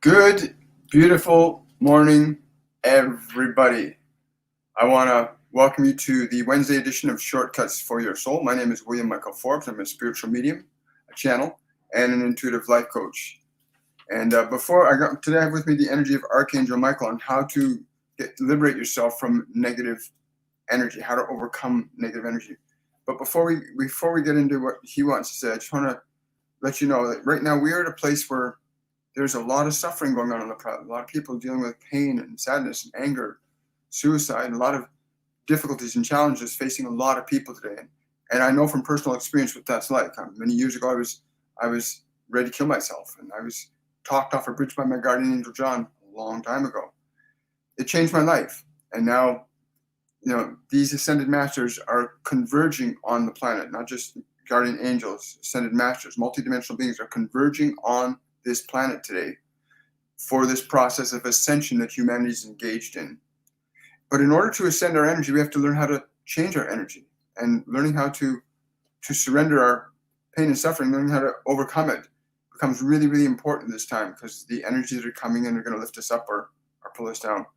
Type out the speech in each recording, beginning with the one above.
Good, beautiful morning, everybody. I want to welcome you to the Wednesday edition of Shortcuts for Your Soul. My name is William Michael Forbes. I'm a spiritual medium, a channel, and an intuitive life coach. And today I have with me the energy of Archangel Michael on how to liberate yourself from negative energy, how to overcome negative energy. But before we get into what he wants to say, I just want to let you know that right now we are at a place where there's a lot of suffering going on the planet. A lot of people dealing with pain and sadness and anger, suicide, and a lot of difficulties and challenges facing a lot of people today. And I know from personal experience what that's like. Many years ago, I was ready to kill myself, and I was talked off a bridge by my guardian angel John a long time ago. It changed my life, and now, these ascended masters are converging on the planet. Not just guardian angels, ascended masters, multidimensional beings are converging on this planet today for this process of ascension that humanity is engaged in. But in order to ascend our energy, we have to learn how to change our energy, and learning how to surrender our pain and suffering, learning how to overcome it becomes really, really important this time, because the energies that are coming in are going to lift us up or pull us down.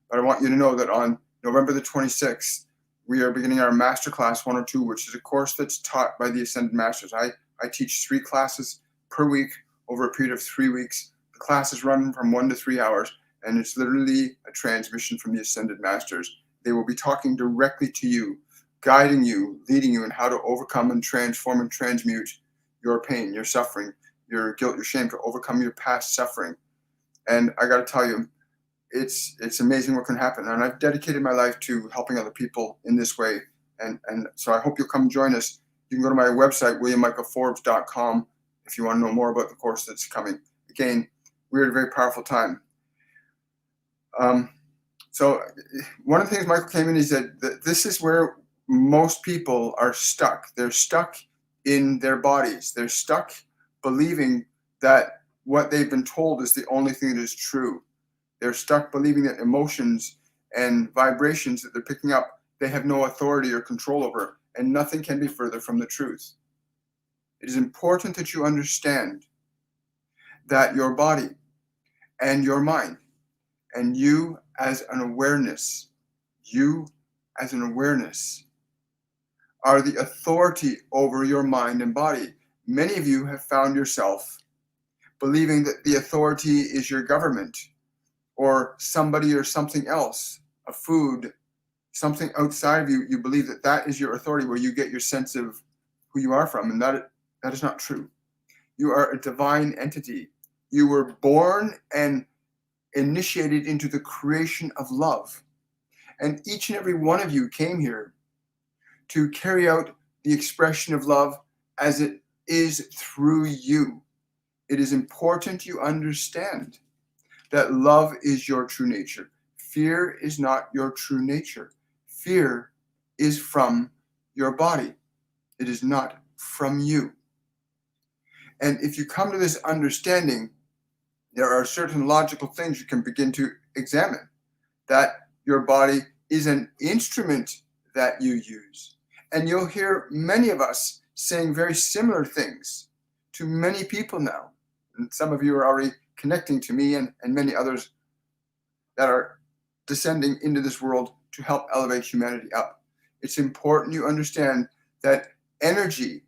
But I want you to know that on November the 26th, we are beginning our Masterclass 102, which is a course that's taught by the Ascended Masters. I teach 3 classes per week over a period of 3 weeks. The classes run from 1 to 3 hours, and it's literally a transmission from the Ascended Masters. They will be talking directly to you, guiding you, leading you in how to overcome and transform and transmute your pain, your suffering, your guilt, your shame, to overcome your past suffering. And I got to tell you, it's amazing what can happen. And I've dedicated my life to helping other people in this way. And so I hope you'll come join us. You can go to my website, williammichaelforbes.com, if you want to know more about the course that's coming. Again, we're at a very powerful time. So one of the things Michael came in, he said that this is where most people are stuck. They're stuck in their bodies. They're stuck believing that what they've been told is the only thing that is true. They're stuck believing that emotions and vibrations that they're picking up, they have no authority or control over, and nothing can be further from the truth. It is important that you understand that your body and your mind and you as an awareness are the authority over your mind and body. Many of you have found yourself believing that the authority is your government or somebody or something else, a food, something outside of you. You believe that that is your authority, where you get your sense of who you are from, and that is not true. You are a divine entity. You were born and initiated into the creation of love. And each and every one of you came here to carry out the expression of love as it is through you. It is important you understand that love is your true nature. Fear is not your true nature. Fear is from your body. It is not from you. And if you come to this understanding, there are certain logical things you can begin to examine. That your body is an instrument that you use. And you'll hear many of us saying very similar things to many people now. And some of you are already connecting to me and many others that are descending into this world to help elevate humanity up. It's important you understand that energy,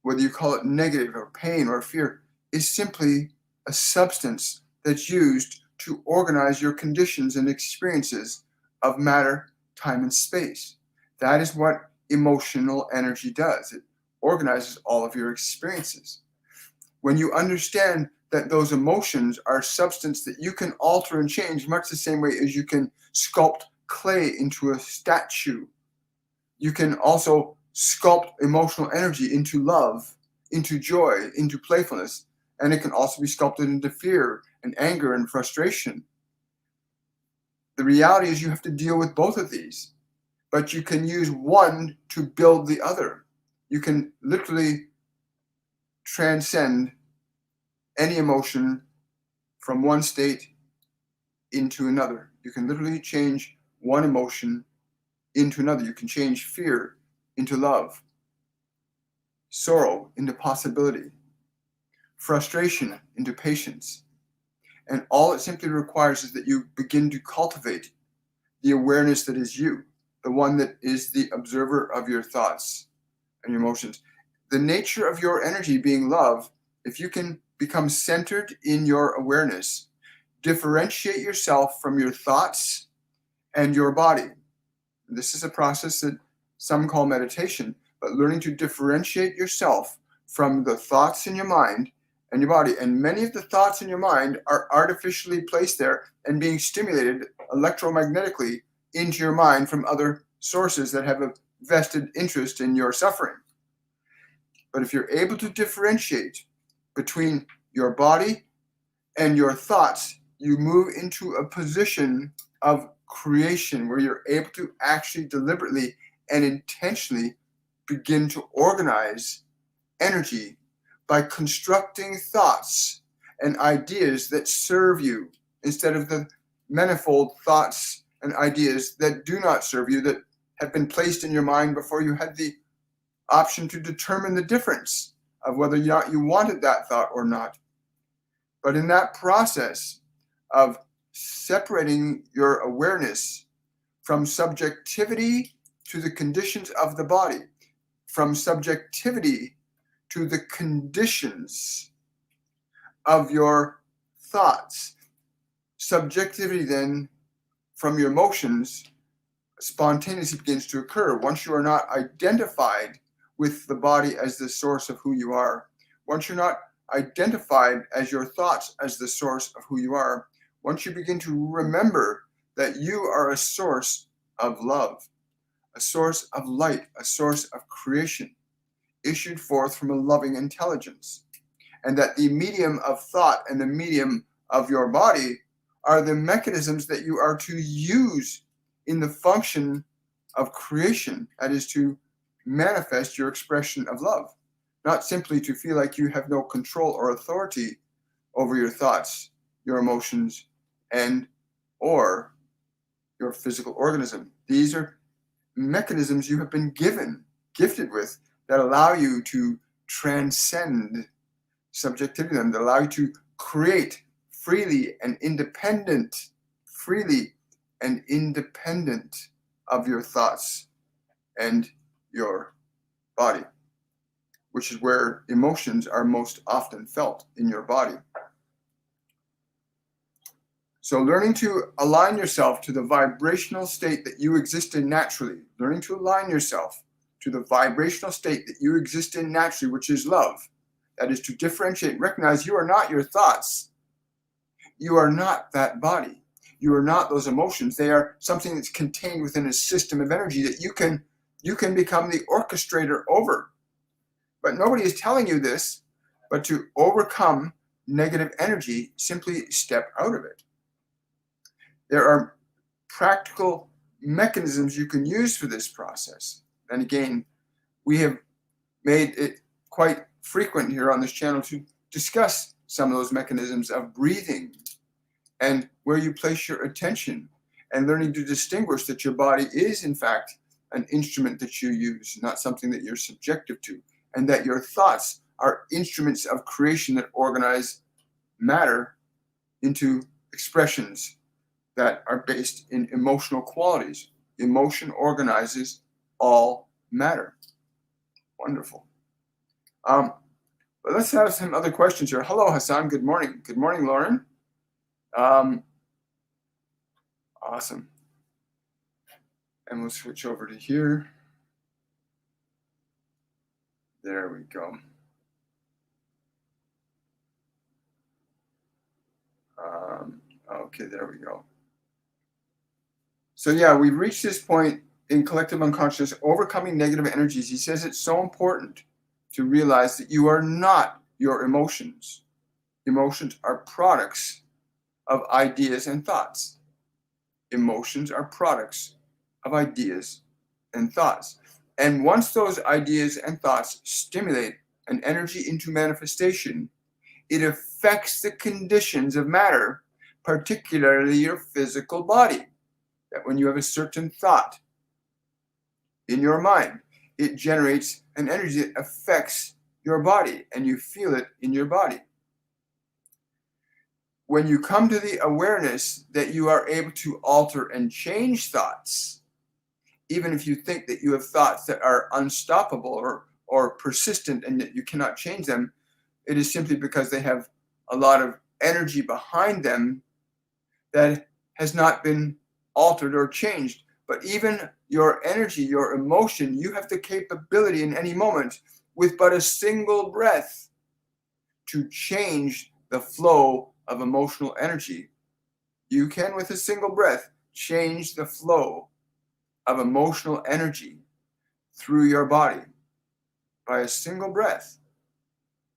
whether you call it negative or pain or fear, is simply a substance that's used to organize your conditions and experiences of matter, time, and space. That is what emotional energy does. It organizes all of your experiences. When you understand that those emotions are substance that you can alter and change, much the same way as you can sculpt clay into a statue, you can also sculpt emotional energy into love, into joy, into playfulness, and it can also be sculpted into fear and anger and frustration. The reality is you have to deal with both of these, but you can use one to build the other. You can literally transcend any emotion from one state into another. You can literally change one emotion into another. You can change fear into love, sorrow into possibility, frustration into patience, And all it simply requires is that you begin to cultivate the awareness that is you, the one that is the observer of your thoughts and your emotions. The nature of your energy being love, if you can become centered in your awareness, differentiate yourself from your thoughts and your body. This is a process that some call meditation, but learning to differentiate yourself from the thoughts in your mind and your body. And many of the thoughts in your mind are artificially placed there and being stimulated electromagnetically into your mind from other sources that have a vested interest in your suffering. But if you're able to differentiate between your body and your thoughts, you move into a position of creation where you're able to actually deliberately and intentionally begin to organize energy by constructing thoughts and ideas that serve you instead of the manifold thoughts and ideas that do not serve you, that have been placed in your mind before you had the option to determine the difference of whether or not you wanted that thought or not. But in that process of separating your awareness from subjectivity to the conditions of the body, from subjectivity to the conditions of your thoughts, subjectivity then from your emotions, spontaneously begins to occur. Once you are not identified with the body as the source of who you are, once you're not identified as your thoughts as the source of who you are, once you begin to remember that you are a source of love, a source of light, a source of creation, issued forth from a loving intelligence, and that the medium of thought and the medium of your body are the mechanisms that you are to use in the function of creation, that is to manifest your expression of love, not simply to feel like you have no control or authority over your thoughts, your emotions, and or your physical organism. These are mechanisms you have been gifted with, that allow you to transcend subjectivity, that allow you to create freely and independent of your thoughts and your body, which is where emotions are most often felt, in your body. So learning to align yourself to the vibrational state that you exist in naturally, learning to align yourself to the vibrational state that you exist in naturally, which is love. That is to differentiate, recognize you are not your thoughts. You are not that body. You are not those emotions. They are something that's contained within a system of energy that you can become the orchestrator over. But nobody is telling you this, but to overcome negative energy, simply step out of it. There are practical mechanisms you can use for this process. And again, we have made it quite frequent here on this channel to discuss some of those mechanisms of breathing and where you place your attention, and learning to distinguish that your body is, in fact, an instrument that you use, not something that you're subjective to, and that your thoughts are instruments of creation that organize matter into expressions that are based in emotional qualities. Emotion organizes all matter. Wonderful. But let's have some other questions here. Hello, Hassan. Good morning. Good morning, Lauren. Awesome. And we'll switch over to here. There we go. Okay, there we go. So yeah, we've reached this point in collective unconscious, overcoming negative energies. He says it's so important to realize that you are not your emotions. Emotions are products of ideas and thoughts. Emotions are products of ideas and thoughts. And once those ideas and thoughts stimulate an energy into manifestation, it affects the conditions of matter, particularly your physical body. That when you have a certain thought in your mind, it generates an energy that affects your body, and you feel it in your body. when you come to the awareness that you are able to alter and change thoughts, even if you think that you have thoughts that are unstoppable or persistent and that you cannot change them, it is simply because they have a lot of energy behind them that has not been altered or changed. But even your energy, your emotion, you have the capability in any moment with but a single breath to change the flow of emotional energy. You can, with a single breath, change the flow of emotional energy through your body by a single breath.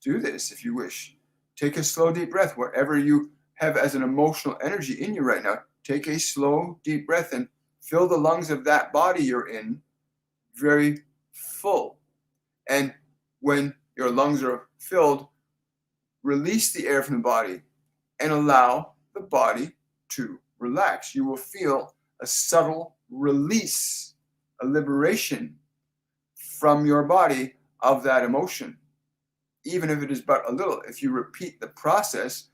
Do this if you wish. Take a slow, deep breath. Whatever you have as an emotional energy in you right now, take a slow, deep breath and fill the lungs of that body you're in very full. And when your lungs are filled, release the air from the body and allow the body to relax. You will feel a subtle release, a liberation from your body of that emotion. Even if it is but a little, if you repeat the process,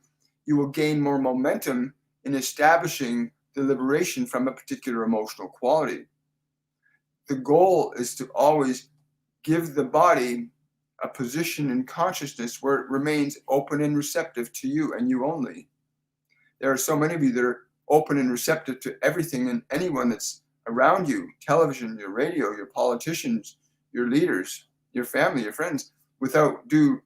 you will gain more momentum in establishing the liberation from a particular emotional quality. The goal is to always give the body a position in consciousness where it remains open and receptive to you and you only. There are so many of you that are open and receptive to everything and anyone that's around you, television, your radio, your politicians, your leaders, your family, your friends, without due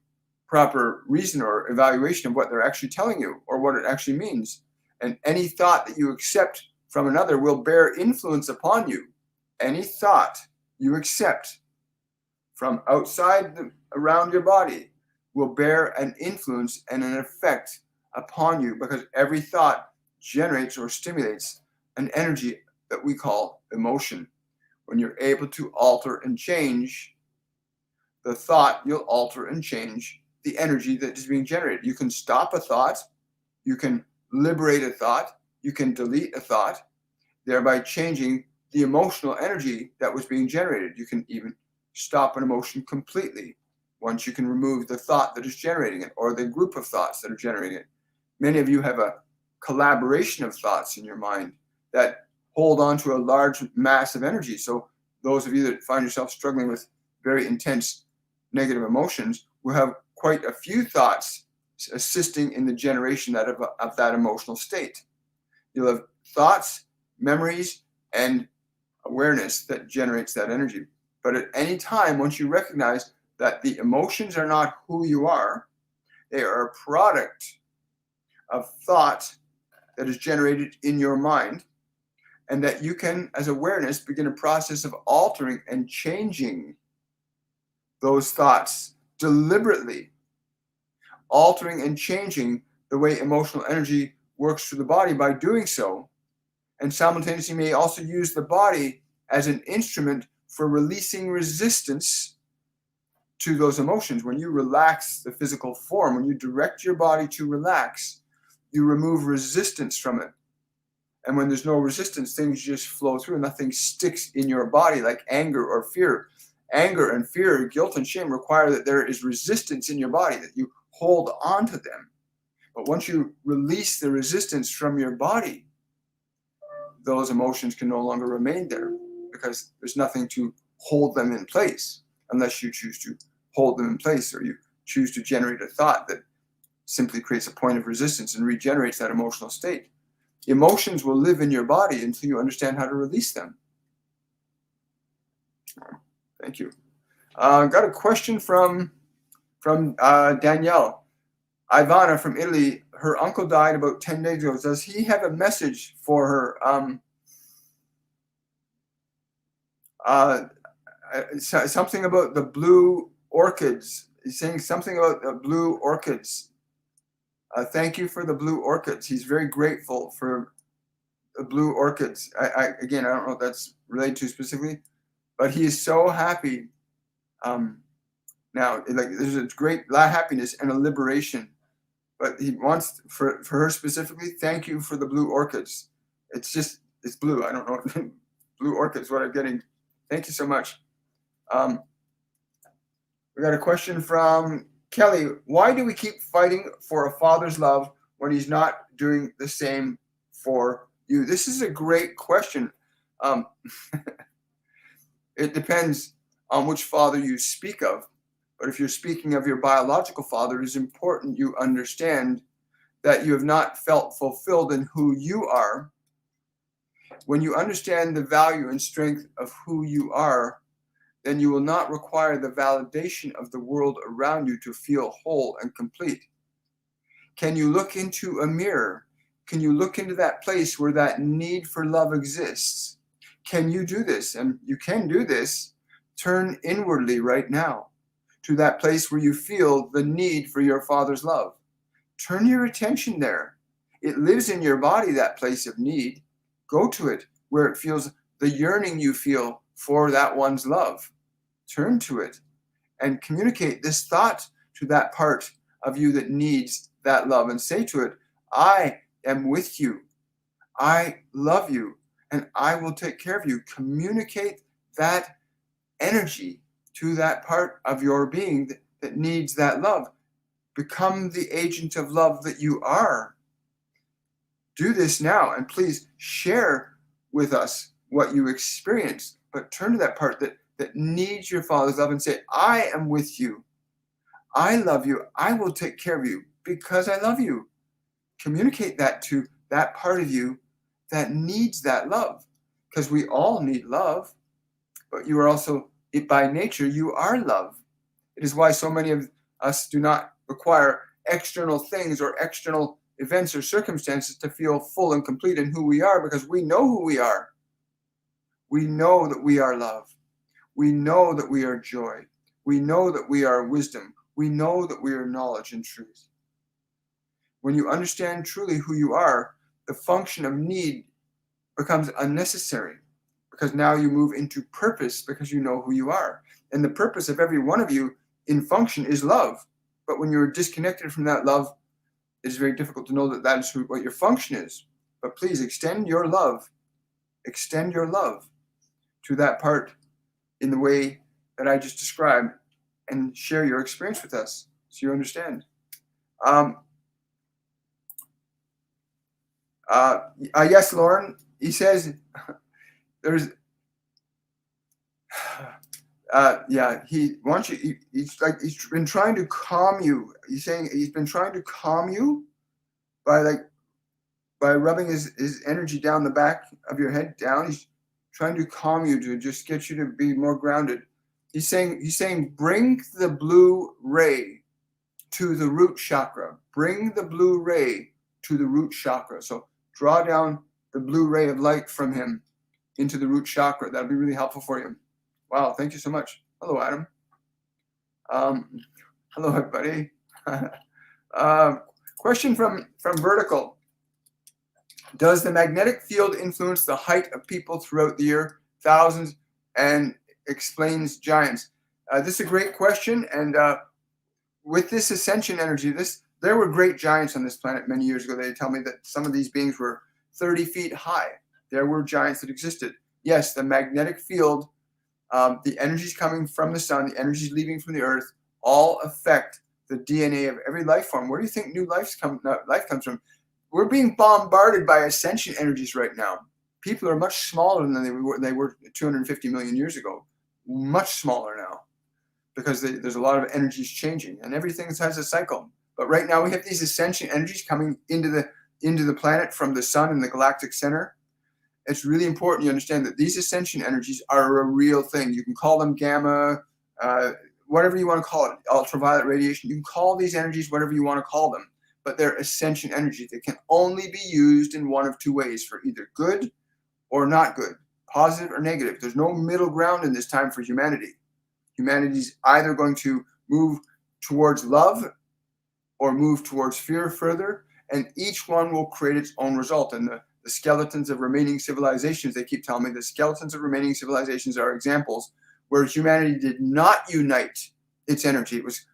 proper reason or evaluation of what they're actually telling you or what it actually means. And any thought that you accept from another will bear influence upon you. Any thought you accept from outside around your body will bear an influence and an effect upon you, because every thought generates or stimulates an energy that we call emotion. When you're able to alter and change the thought, you'll alter and change the energy that is being generated. You can stop a thought, you can liberate a thought, you can delete a thought, thereby changing the emotional energy that was being generated. You can even stop an emotion completely once you can remove the thought that is generating it or the group of thoughts that are generating it. Many of you have a collaboration of thoughts in your mind that hold on to a large mass of energy. So those of you that find yourself struggling with very intense negative emotions will have quite a few thoughts assisting in the generation of that emotional state. You'll have thoughts, memories, and awareness that generates that energy. But at any time, once you recognize that the emotions are not who you are, they are a product of thought that is generated in your mind, and that you can, as awareness, begin a process of altering and changing those thoughts deliberately, altering and changing the way emotional energy works through the body by doing so, and simultaneously may also use the body as an instrument for releasing resistance to those emotions. When you relax the physical form, when you direct your body to relax, you remove resistance from it. And when there's no resistance, things just flow through. Nothing sticks in your body like anger or fear. Anger and fear, guilt and shame require that there is resistance in your body, that you hold on to them. But once you release the resistance from your body, those emotions can no longer remain there, because there's nothing to hold them in place, unless you choose to hold them in place, or you choose to generate a thought that simply creates a point of resistance and regenerates that emotional state. Emotions will live in your body until you understand how to release them. Thank you. Got a question from Danielle. Ivana from Italy. Her uncle died about 10 days ago. Does he have a message for her? Something about the blue orchids. He's saying something about the blue orchids. Thank you for the blue orchids. He's very grateful for the blue orchids. Again, I don't know what that's related to specifically, but he is so happy now. Like, there's a great happiness and a liberation. But he wants, for her specifically, thank you for the blue orchids. It's blue. I don't know. Blue orchids, what I'm getting. Thank you so much. We got a question from Kelly. Why do we keep fighting for a father's love when he's not doing the same for you? This is a great question. Um, it depends on which father you speak of. But if you're speaking of your biological father, it is important you understand that you have not felt fulfilled in who you are. When you understand the value and strength of who you are, then you will not require the validation of the world around you to feel whole and complete. Can you look into a mirror? Can you look into that place where that need for love exists? Can you do this? And you can do this. Turn inwardly right now to that place where you feel the need for your Father's love. Turn your attention there. It lives in your body, that place of need. Go to it where it feels the yearning you feel for that one's love. Turn to it and communicate this thought to that part of you that needs that love, and say to it, I am with you. I love you, and I will take care of you. Communicate that energy to that part of your being that needs that love. Become the agent of love that you are. Do this now, and please share with us what you experience. But turn to that part that needs your Father's love and say, I am with you. I love you. I will take care of you because I love you. Communicate that to that part of you that needs that love, because we all need love, but you are also, by nature, you are love. It is why so many of us do not require external things or external events or circumstances to feel full and complete in who we are, because we know who we are. We know that we are love. We know that we are joy. We know that we are wisdom. We know that we are knowledge and truth. When you understand truly who you are, the function of need becomes unnecessary, because now you move into purpose because you know who you are. And the purpose of every one of you in function is love. But when you're disconnected from that love, it is very difficult to know that that is what your function is. But please extend your love to that part in the way that I just described, and share your experience with us so you understand. Yes, Lauren, he says there's, he wants you, he's been trying to calm you. He's saying he's been trying to calm you by rubbing his energy down the back of your head down. He's trying to calm you, to just get you to be more grounded. He's saying, bring the blue ray to the root chakra. Bring the blue ray to the root chakra. So draw down the blue ray of light from him into the root chakra. That'll be really helpful for you. Wow, thank you so much. Hello, Adam. Hello, everybody. Question from Vertical. Does the magnetic field influence the height of people throughout the year? Thousands, and explains giants. This is a great question, and with this ascension energy, there were great giants on this planet many years ago. They tell me that some of these beings were 30 feet high. There were giants that existed. Yes, the magnetic field, the energies coming from the sun, the energies leaving from the earth, all affect the DNA of every life form. Where do you think new life comes from? We're being bombarded by ascension energies right now. People are much smaller than they were 250 million years ago. Much smaller now, because there's a lot of energies changing, and everything has a cycle. But right now we have these ascension energies coming into the planet from the sun and the galactic center. It's really important you understand that these ascension energies are a real thing. You can call them gamma, whatever you want to call it, ultraviolet radiation. You can call these energies whatever you want to call them, but they're ascension energies. They can only be used in one of two ways, for either good or not good, positive or negative. There's no middle ground in this time for humanity. Humanity's either going to move towards love or move towards fear further, and each one will create its own result. And the skeletons of remaining civilizations, they keep telling me, the skeletons of remaining civilizations are examples where humanity did not unite its energy. It was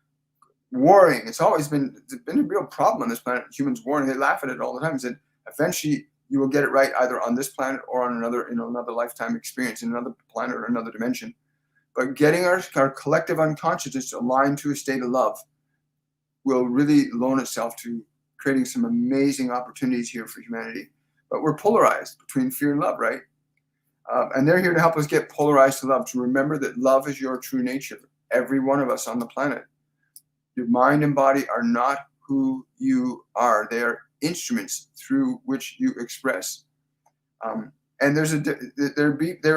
warring. It's been a real problem on this planet. Humans warring. They laugh at it all the time. And eventually you will get it right, either on this planet or on another lifetime experience in another planet or another dimension. But getting our collective unconsciousness aligned to a state of love will really loan itself to creating some amazing opportunities here for humanity. But we're polarized between fear and love, right? And they're here to help us get polarized to love, to remember that love is your true nature. Every one of us on the planet. Your mind and body are not who you are. They are instruments through which you express. And there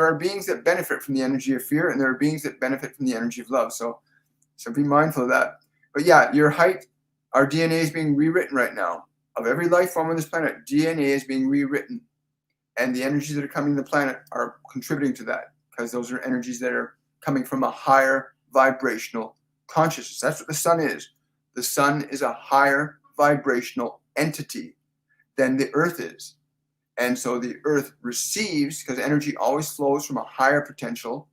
are beings that benefit from the energy of fear, and there are beings that benefit from the energy of love. So be mindful of that. But yeah, your height, our DNA is being rewritten right now. Of every life form on this planet, DNA is being rewritten. And the energies that are coming to the planet are contributing to that, because those are energies that are coming from a higher vibrational consciousness. That's what the sun is. The sun is a higher vibrational entity than the earth is. And so the earth receives, because energy always flows from a higher potential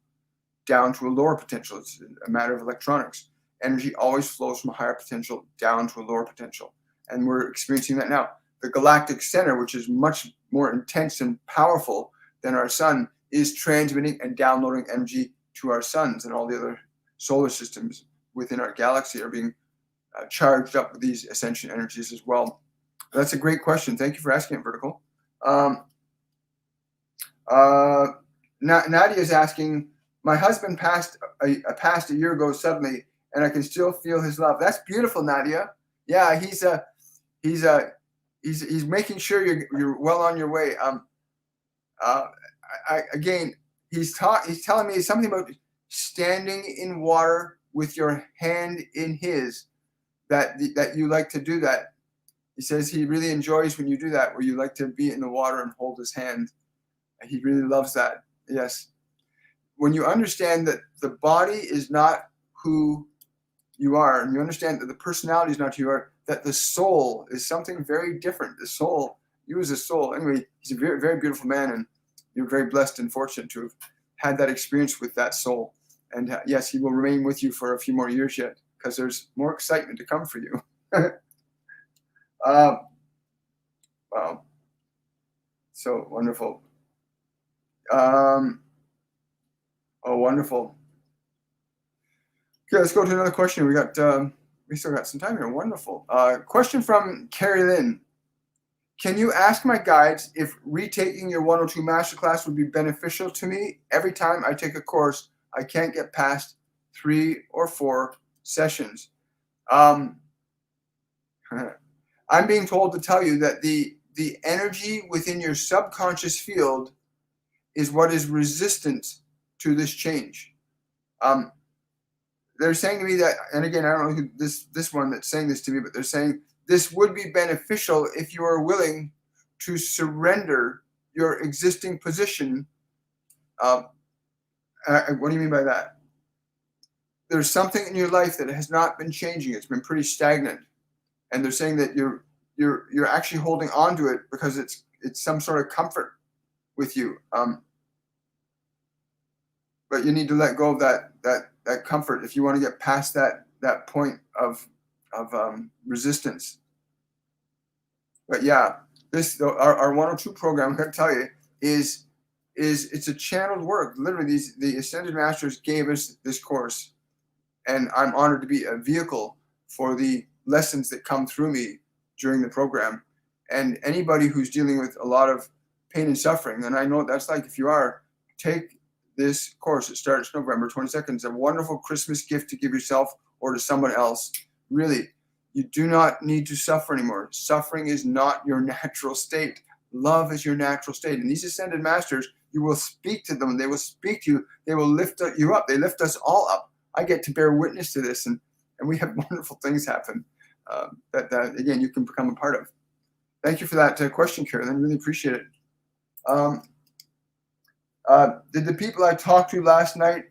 down to a lower potential. It's a matter of electronics. Energy always flows from a higher potential down to a lower potential. And we're experiencing that now. The galactic center, which is much more intense and powerful than our sun, is transmitting and downloading energy to our suns, and all the other solar systems within our galaxy are being charged up with these ascension energies as well. That's a great question. Thank you for asking it, Vertical. Nadia is asking, my husband passed a year ago suddenly, and I can still feel his love. That's beautiful, Nadia. Yeah, he's making sure you're well on your way. He's telling me something about standing in water with your hand in his, that you like to do that. He says he really enjoys when you do that, where you like to be in the water and hold his hand. He really loves that. Yes. When you understand that the body is not who you are, and you understand that the personality is not who you are, that the soul is something very different. The soul, you as a soul. Anyway, he's a very, very beautiful man, and you're very blessed and fortunate to have had that experience with that soul. And yes, he will remain with you for a few more years yet, because there's more excitement to come for you. Wow. So wonderful. Oh, wonderful. Okay, let's go to another question. We still got some time here. Wonderful. Question from Carrie Lynn. Can you ask my guides if retaking your 102 masterclass would be beneficial to me? Every time I take a course, I can't get past 3 or 4 sessions. I'm being told to tell you that the energy within your subconscious field is what is resistant to this change. They're saying to me that, and again, I don't know who this one that's saying this to me, but they're saying this would be beneficial if you are willing to surrender your existing position. What do you mean by that? There's something in your life that has not been changing. It's been pretty stagnant, and they're saying that you're actually holding on to it because it's some sort of comfort with you. But you need to let go of that comfort if you want to get past that point of resistance. But yeah, our 102 program, I'm going to tell you, is it's a channeled work. Literally, the Ascended Masters gave us this course, and I'm honored to be a vehicle for the lessons that come through me during the program. And anybody who's dealing with a lot of pain and suffering, and I know what that's like. If you are, take this course. It starts November 22nd. It's a wonderful Christmas gift to give yourself or to someone else. Really, you do not need to suffer anymore. Suffering is not your natural state. Love is your natural state. And these Ascended Masters, you will speak to them. They will speak to you. They will lift you up. They lift us all up. I get to bear witness to this, and we have wonderful things happen that again, you can become a part of. Thank you for that question, Carolyn. I really appreciate it. Did the people I talked to last night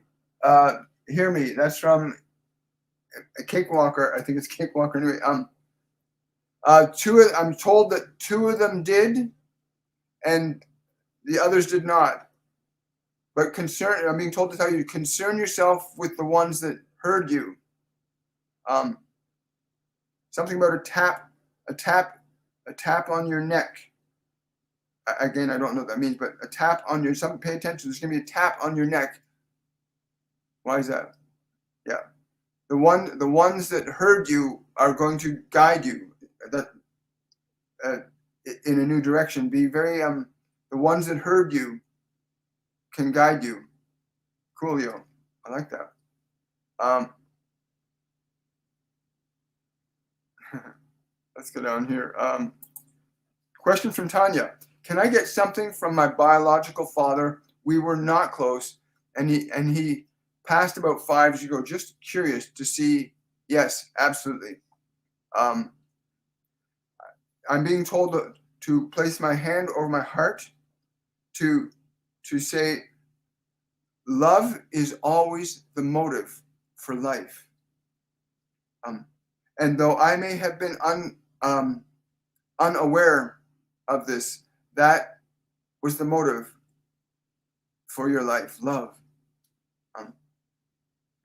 hear me? That's from a Cakewalker. I think it's Cakewalker. Anyway, I'm told that 2 of them did, and the others did not. But I'm being told to tell you, concern yourself with the ones that heard you. Something about a tap on your neck. Again, I don't know what that means, but a tap on your, pay attention. There's going to be a tap on your neck. Why is that? Yeah. The ones that heard you are going to guide you. uh, in a new direction. Be very the ones that heard you can guide you. Coolio. I like that. Let's go down here. Question from Tanya. Can I get something from my biological father? We were not close, and he passed about 5 years ago. Just curious to see. Yes, absolutely. I'm being told to place my hand over my heart to say, love is always the motive for life. And though I may have been unaware of this, that was the motive for your life, love.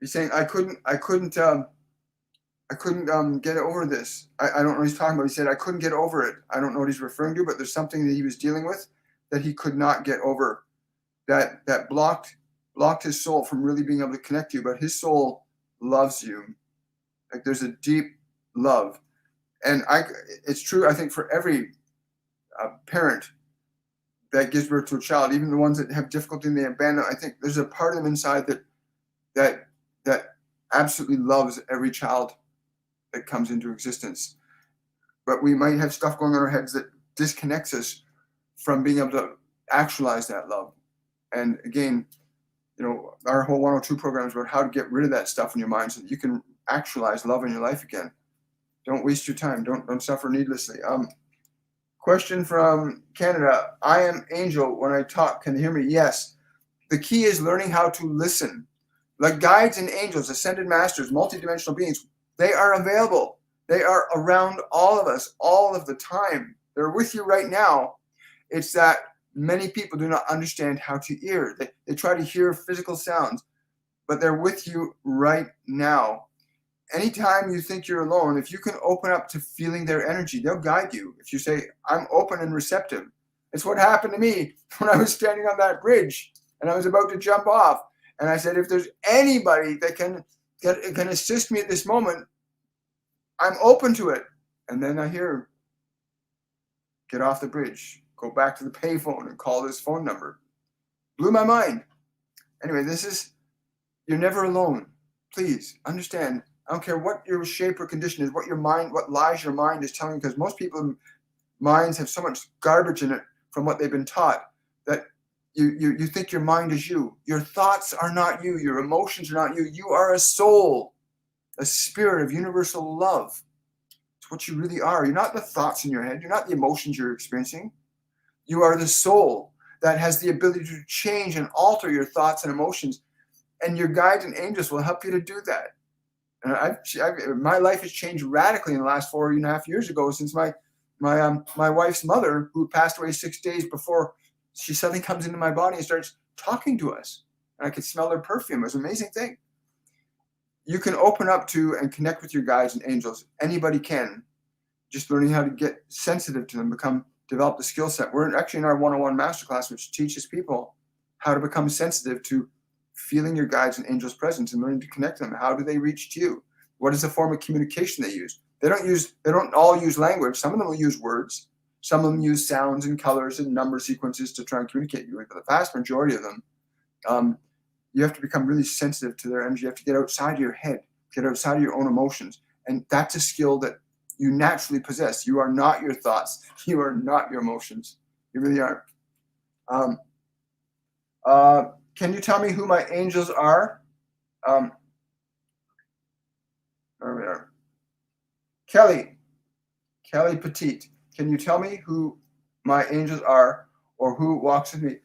He's saying I couldn't get over this. I don't know what he's talking about. He said I couldn't get over it. I don't know what he's referring to, but there's something that he was dealing with that he could not get over, that blocked his soul from really being able to connect to you. But his soul loves you. Like there's a deep love, and it's true. I think for every parent that gives birth to a child, even the ones that have difficulty and they abandon, I think there's a part of them inside that absolutely loves every child that comes into existence. But we might have stuff going on in our heads that disconnects us from being able to actualize that love. And again, our whole 102 program is about how to get rid of that stuff in your mind so that you can actualize love in your life again. Don't waste your time. Don't suffer needlessly. Question from Canada. I am Angel. When I talk, can you hear me? Yes. The key is learning how to listen. Like guides and angels, ascended masters, multidimensional beings, they are available. They are around all of us all of the time. They're with you right now. It's that many people do not understand how to hear. They try to hear physical sounds, but they're with you right now. Anytime you think you're alone, if you can open up to feeling their energy, they'll guide you. If you say, I'm open and receptive. It's what happened to me when I was standing on that bridge and I was about to jump off. And I said, if there's anybody that can assist me at this moment, I'm open to it. And then I hear, get off the bridge, go back to the payphone and call this phone number. Blew my mind. Anyway, you're never alone. Please understand. I don't care what your shape or condition is, what lies your mind is telling you, because most people's minds have so much garbage in it from what they've been taught that you think your mind is you. Your thoughts are not you. Your emotions are not you. You are a soul, a spirit of universal love. It's what you really are. You're not the thoughts in your head. You're not the emotions you're experiencing. You are the soul that has the ability to change and alter your thoughts and emotions. And your guides and angels will help you to do that. And my life has changed radically in the last 4.5 years ago since my wife's mother, who passed away 6 days before, she suddenly comes into my body and starts talking to us. And I could smell her perfume. It was an amazing thing. You can open up to and connect with your guides and angels. Anybody can. Just learning how to get sensitive to them, develop the skill set. We're actually in our 101 Masterclass, which teaches people how to become sensitive to feeling your guides and angels' presence and learning to connect them. How do they reach to you? What is the form of communication they use? They don't all use language. Some of them will use words. Some of them use sounds and colors and number sequences to try and communicate you. But the vast majority of them, you have to become really sensitive to their energy. You have to get outside of your head, get outside of your own emotions. And that's a skill that you naturally possess. You are not your thoughts. You are not your emotions. You really aren't. Can you tell me who my angels are? There we are. Kelly Petite. Can you tell me who my angels are or who walks with me?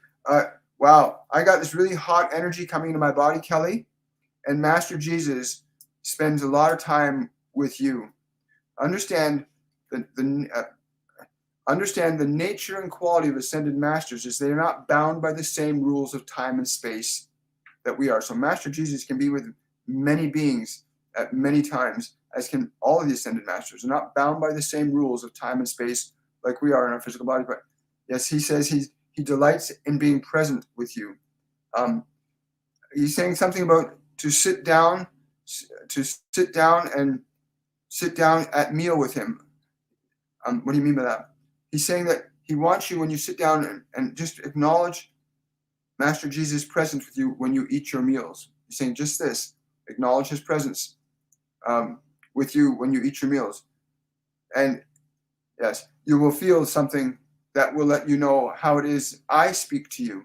Wow, I got this really hot energy coming into my body, Kelly, and Master Jesus spends a lot of time with you. Understand the nature and quality of ascended masters is they're not bound by the same rules of time and space that we are. So Master Jesus can be with many beings at many times, as can all of the ascended masters. They're not bound by the same rules of time and space like we are in our physical body. But yes, he says he delights in being present with you. He's saying something about to sit down at meal with him. What do you mean by that? He's saying that he wants you, when you sit down and just acknowledge Master Jesus' presence with you when you eat your meals. He's saying just this: acknowledge his presence with you when you eat your meals. And yes, you will feel something that will let you know how it is I speak to you,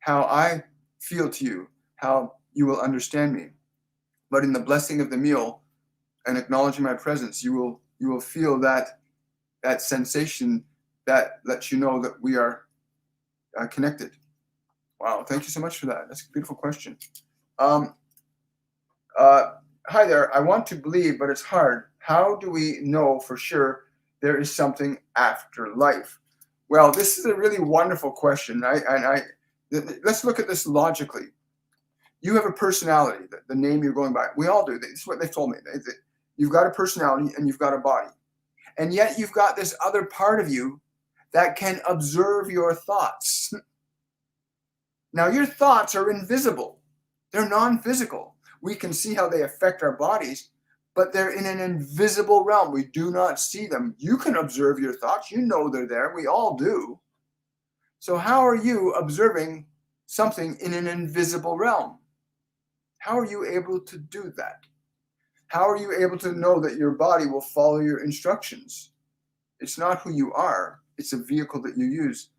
how I feel to you, how you will understand me. But in the blessing of the meal and acknowledging my presence, you will feel that sensation that lets you know that we are connected. Wow, thank you so much for that. That's a beautiful question. Hi there. I want to believe, but it's hard. How do we know for sure there is something after life? Well, this is a really wonderful question. Let's look at this logically. You have a personality, the name you're going by. We all do. This is what they've told me. You've got a personality and you've got a body. And yet you've got this other part of you that can observe your thoughts. Now, your thoughts are invisible. They're non-physical. We can see how they affect our bodies, but they're in an invisible realm. We do not see them. You can observe your thoughts. You know they're there. We all do. So how are you observing something in an invisible realm? How are you able to do that? How are you able to know that your body will follow your instructions? It's not who you are. It's a vehicle that you use.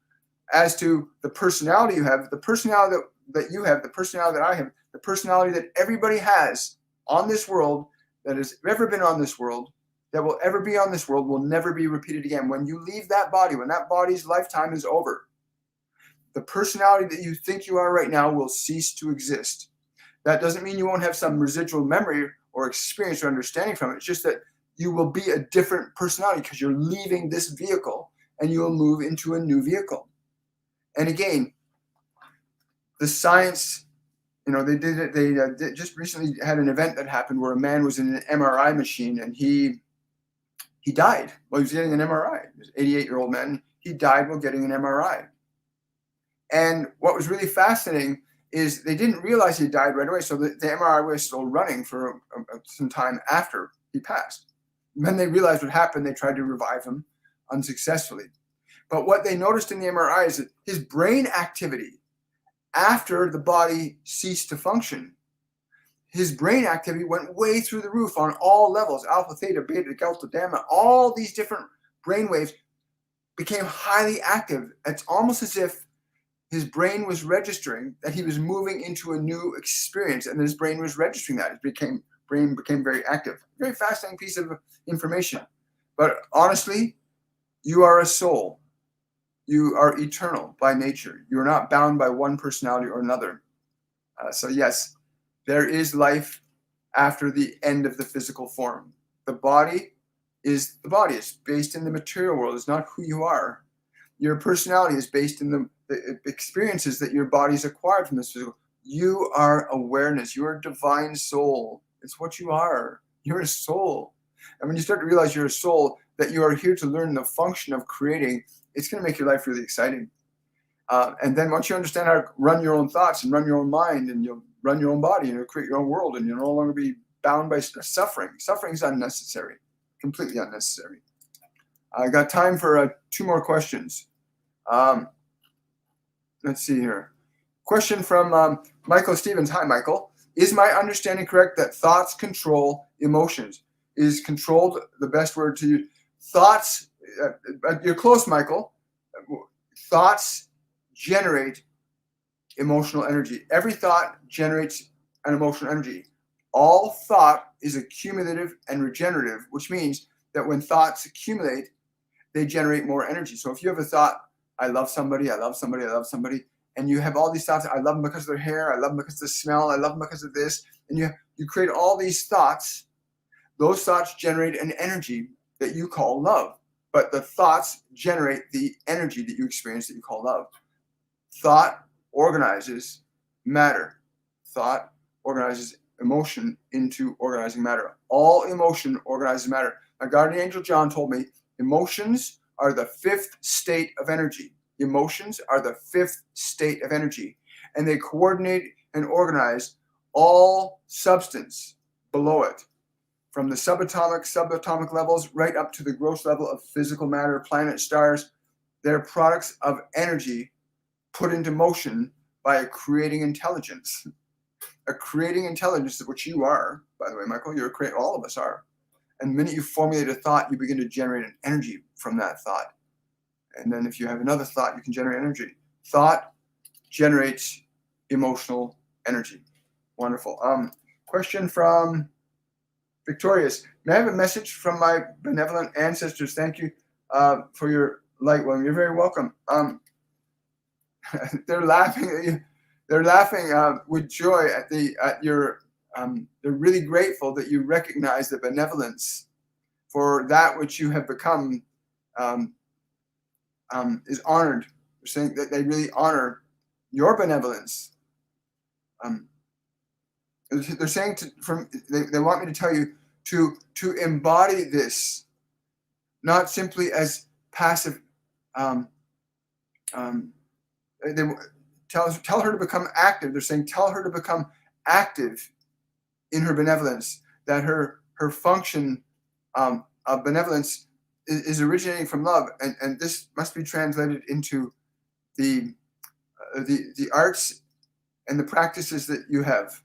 As to the personality you have, the personality that you have, the personality that I have, the personality that everybody has on this world, that has ever been on this world, that will ever be on this world, will never be repeated again. When you leave that body, when that body's lifetime is over, the personality that you think you are right now will cease to exist. That doesn't mean you won't have some residual memory or experience or understanding from it. It's just that you will be a different personality because you're leaving this vehicle and you will move into a new vehicle. And again, the science, they did it. They just recently had an event that happened where a man was in an MRI machine and he died while he was getting an MRI. He was an 88-year-old man. He died while getting an MRI. And what was really fascinating is they didn't realize he died right away. So the MRI was still running for some time after he passed. When they realized what happened, they tried to revive him unsuccessfully. But what they noticed in the MRI is that his brain activity after the body ceased to function, his brain activity went way through the roof on all levels: alpha, theta, beta, delta, gamma. All these different brain waves became highly active. It's almost as if his brain was registering that he was moving into a new experience, and his brain was registering that. His brain became very active. Very fascinating piece of information. But honestly, you are a soul. You are eternal by nature. You are not bound by one personality or another. So yes, there is life after the end of the physical form. The body is the body. It's based in the material world. It's not who you are. Your personality is based in the experiences that your body's acquired from this physical. You are awareness. You are a divine soul. It's what you are. You're a soul. And when you start to realize you're a soul, that you are here to learn the function of creating, it's going to make your life really exciting. And then once you understand how to run your own thoughts and run your own mind, and you'll run your own body and you'll create your own world, and you'll no longer be bound by suffering. Suffering is unnecessary, completely unnecessary. I got time for 2 more questions. Let's see here. Question from Michael Stevens. Hi, Michael. Is my understanding correct that thoughts control emotions? Is controlled the best word to use? Thoughts, you're close, Michael. Thoughts generate emotional energy. Every thought generates an emotional energy. All thought is accumulative and regenerative, which means that when thoughts accumulate, they generate more energy. So if you have a thought, I love somebody, I love somebody, I love somebody, and you have all these thoughts, I love them because of their hair, I love them because of the smell, I love them because of this, and you create all these thoughts. Those thoughts generate an energy that you call love. But the thoughts generate the energy that you experience that you call love. Thought organizes matter. Thought organizes emotion into organizing matter. All emotion organizes matter. My guardian angel John told me emotions are the 5th state of energy. Emotions are the 5th state of energy. And they coordinate and organize all substance below it. from the subatomic levels, right up to the gross level of physical matter, planets, stars. They're products of energy put into motion by a creating intelligence. A creating intelligence, which you are, by the way, Michael, you're a creator, all of us are. And the minute you formulate a thought, you begin to generate an energy from that thought. And then if you have another thought, you can generate energy. Thought generates emotional energy. Wonderful. Question from Victorious. May I have a message from my benevolent ancestors? Thank you for your light, William. You're very welcome. They're laughing at you. They're laughing with joy at your. They're really grateful that you recognize the benevolence for that which you have become is honored. They're saying that they really honor your benevolence. They're saying they want me to tell you to embody this, not simply as passive. They tell her to become active. They're saying tell her to become active in her benevolence. That her function of benevolence is originating from love, and this must be translated into the arts and the practices that you have.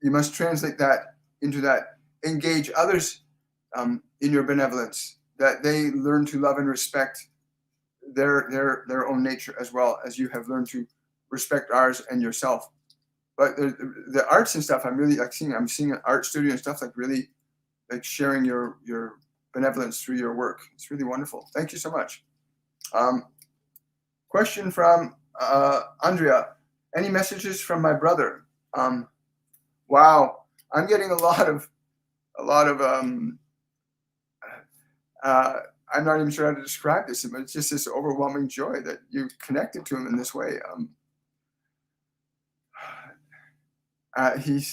You must translate that into that. Engage others in your benevolence, that they learn to love and respect their own nature as well as you have learned to respect ours and yourself. But the arts and stuff, I'm really like seeing. I'm seeing an art studio and stuff, like really like sharing your benevolence through your work. It's really wonderful. Thank you so much. Question from Andrea. Any messages from my brother? Wow, I'm getting a lot of I'm not even sure how to describe this, but it's just this overwhelming joy that you connected to him in this way. He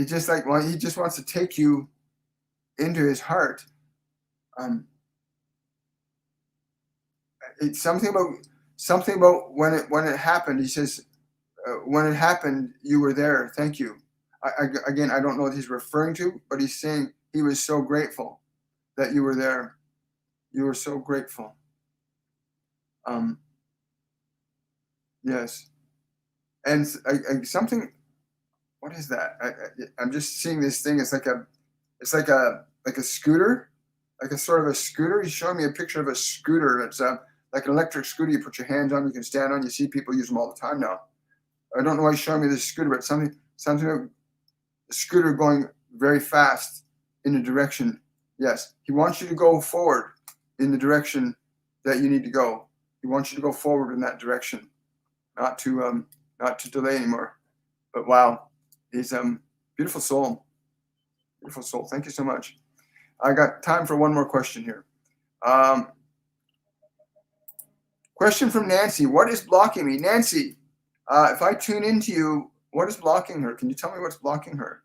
just like, well, he just wants to take you into his heart. It's something about when it happened. He says, when it happened, you were there. Thank you. Again, I don't know what he's referring to, but he's saying he was so grateful that you were there. You were so grateful. Yes. And something. What is that? I'm just seeing this thing. It's like a scooter, like a sort of a scooter. He's showing me a picture of a scooter. It's like an electric scooter. You put your hands on, you can stand on. You see people use them all the time now. I don't know why he's showing me this scooter, but something a scooter going very fast in a direction. Yes, he wants you to go forward in the direction that you need to go. He wants you to go forward in that direction, not to delay anymore. But wow, he's beautiful soul. Beautiful soul. Thank you so much. I got time for one more question here. Question from Nancy. What is blocking me? Nancy, if I tune into you, what is blocking her? Can you tell me what's blocking her?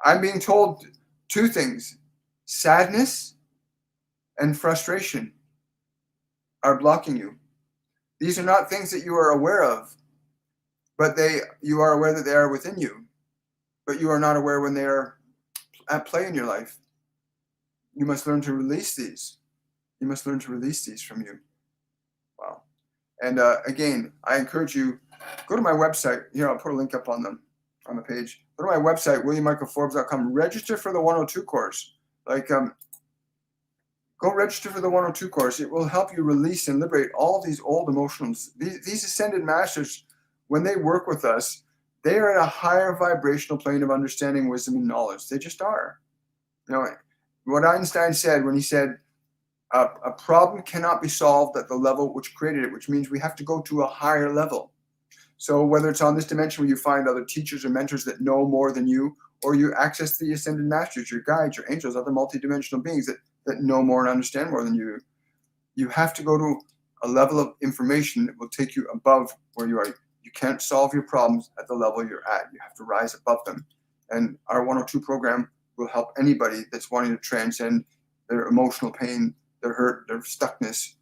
I'm being told two things. Sadness and frustration are blocking you. These are not things that you are aware of, but you are aware that they are within you, but you are not aware when they are at play in your life. You must learn to release these. You must learn to release these from you. Wow. And again, I encourage you, go to my website. Here, I'll put a link up on the page. Go to my website, williammichaelforbes.com. Register for the 102 course. Go register for the 102 course. It will help you release and liberate all these old emotions. These ascended masters, when they work with us, they are at a higher vibrational plane of understanding, wisdom, and knowledge. They just are. You know, what Einstein said when he said, a problem cannot be solved at the level which created it, which means we have to go to a higher level. So whether it's on this dimension where you find other teachers or mentors that know more than you, or you access the ascended masters, your guides, your angels, other multidimensional beings that know more and understand more than you, you have to go to a level of information that will take you above where you are. You can't solve your problems at the level you're at. You have to rise above them. And our 102 program will help anybody that's wanting to transcend their emotional pain, their hurt, their stuckness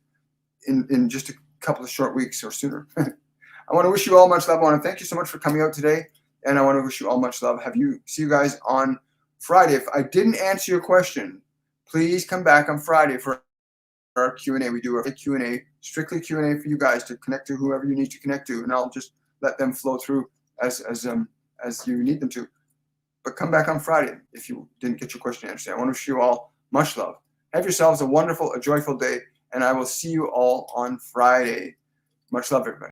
in just a couple of short weeks or sooner. I want to wish you all much love. I want to thank you so much for coming out today And I want to wish you all much love. See you guys on Friday. If I didn't answer your question, please come back on Friday for our Q&A. We do a Q&A, strictly Q&A for you guys to connect to whoever you need to connect to, and I'll just let them flow through as you need them to. But come back on Friday if you didn't get your question answered. I want to wish you all much love. Have yourselves a wonderful, a joyful day, and I will see you all on Friday. Much love, everybody.